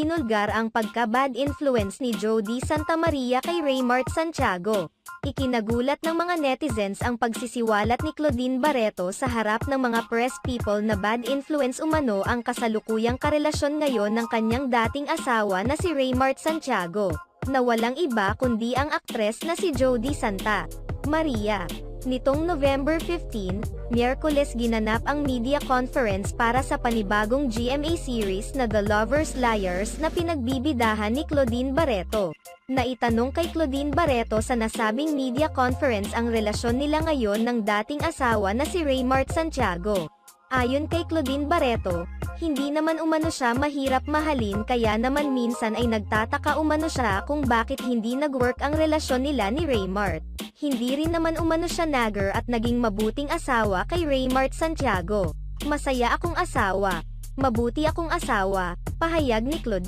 ibinulgar ang pagka-bad influence ni Jody Santa Maria kay Raymart Santiago. Ikinagulat ng mga netizens ang pagsisiwalat ni Claudine Barreto sa harap ng mga press people na bad influence umano ang kasalukuyang karelasyon ngayon ng kanyang dating asawa na si Raymart Santiago, na walang iba kundi ang aktres na si Jody Santa Maria. Nitong November 15, Miyerkules ginanap ang media conference para sa panibagong GMA series na The Lovers Liars na pinagbibidahan ni Claudine Barreto. Naitanong kay Claudine Barreto sa nasabing media conference ang relasyon nila ngayon ng dating asawa na si Raymart Santiago. Ayon kay Claudine Barreto, hindi naman umano siya mahirap mahalin kaya naman minsan ay nagtataka umano siya kung bakit hindi nag-work ang relasyon nila ni Raymart. Hindi rin naman umano siya nagger at naging mabuting asawa kay Raymart Santiago. Masaya akong asawa. Mabuti akong asawa, pahayag ni Claudine.